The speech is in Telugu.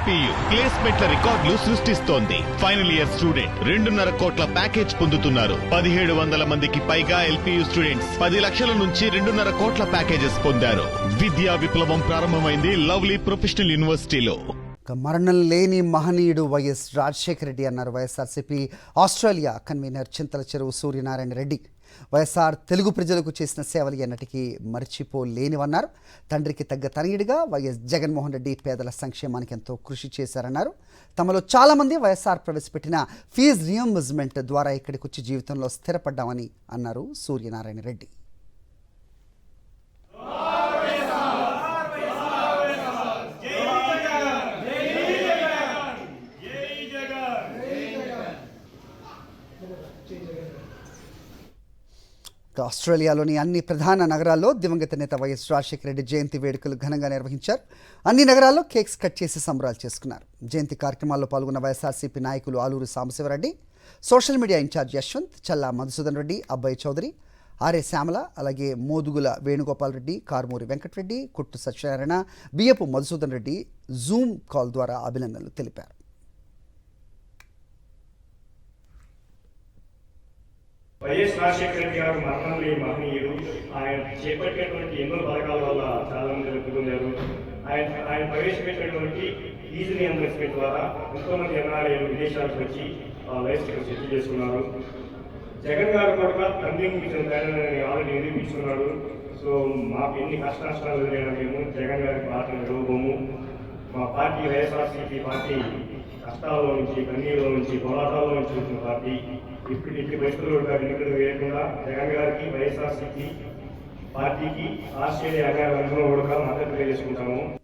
ఎల్పీయూ ప్లేస్మెంట్ల రికార్డులు సృష్టిస్తోంది. ఫైనల్ ఇయర్ స్టూడెంట్ 2.5 కోట్ల ప్యాకేజ్ పొందుతున్నారు. 1700 మందికి పైగా ఎల్పీయూ స్టూడెంట్స్ 10 లక్షల నుంచి 2.5 కోట్ల ప్యాకేజెస్ పొందారు. విద్యా విప్లవం ప్రారంభమైంది లవ్లీ ప్రొఫెషనల్ యూనివర్సిటీలో. మరణం లేని మహనీయుడు వైఎస్ రాజశేఖర రెడ్డి అన్నారు వైఎస్ఆర్సీపీ ఆస్ట్రేలియా కన్వీనర్ చింతల చెరువు సూర్యనారాయణ రెడ్డి. వైఎస్ఆర్ తెలుగు ప్రజలకు చేసిన సేవలు ఎన్నటికీ మర్చిపోలేనివన్నారు. తండ్రికి తగ్గ తనయుడిగా వైఎస్ జగన్మోహన్ రెడ్డి పేదల సంక్షేమానికి ఎంతో కృషి చేశారన్నారు. తమలో చాలామంది వైఎస్ఆర్ ప్రవేశపెట్టిన ఫీజు రియంబర్స్మెంట్ ద్వారా ఇక్కడికి వచ్చి జీవితంలో స్థిరపడ్డామని అన్నారు సూర్యనారాయణ రెడ్డి. ఆస్ట్రేలియాలోని అన్ని ప్రధాన నగరాల్లో దివంగత నేత వైఎస్ రాజశేఖర రెడ్డి జయంతి వేడుకలు ఘనంగా నిర్వహించారు. అన్ని నగరాల్లో కేక్స్ కట్ చేసి సంబరాలు చేసుకున్నారు. జయంతి కార్యక్రమాల్లో పాల్గొన్న వైఎస్ఆర్సీపీ నాయకులు Aluru Sambasivareddy, social media incharge Yashwant, Challa Madhusudan Reddy, Abbayi Chowdary, RA Shyamala, అలాగే మోదుగుల వేణుగోపాల్ రెడ్డి, కారుమూరి వెంకటరెడ్డి, కుట్టు సత్యనారాయణ, బియ్యపు మధుసూదన్ రెడ్డి జూమ్ కాల్ ద్వారా అభినందనలు తెలిపారు. వైఎస్ రాజశేఖర రెడ్డి గారు మరణం లేని మహనీయుడు. ఆయన చేపట్టేటువంటి ఎన్నో పథకాల వల్ల చాలా మంది లబ్ధిపొందారు. ఆయన ప్రవేశపెట్టినటువంటి ఫీజు రియంబర్స్మెంట్ ద్వారా ఎంతోమంది ఎన్ఆర్ఐలు విదేశాలకు వచ్చి లైఫ్ సెటిల్ చేసుకున్నారు. జగన్ గారు కూడా తండ్రికి ఇచ్చిన తేడాన్ని ఆల్రెడీ నిరూపించుకున్నాడు. సో మాకు ఎన్ని కష్ట నష్టాలు ఎదురైనా మేము జగన్ గారి పార్టీని విడవబోము. మా పార్టీ వైఎస్ఆర్సీపీ పార్టీ కష్టాల్లో నుంచి, కన్నీళ్ళలో నుంచి, పోరాటాల్లో నుంచి వచ్చిన పార్టీ. ఇప్పుడు ఇంటి పరిస్థితులు ఎన్నికలు వేయకుండా జగన్ గారికి, వైఎస్ఆర్సీపీ పార్టీకి ఆస్ట్రేలియా గారి అందరూ కూడా మద్దతు తెలియజేసుకుంటాము.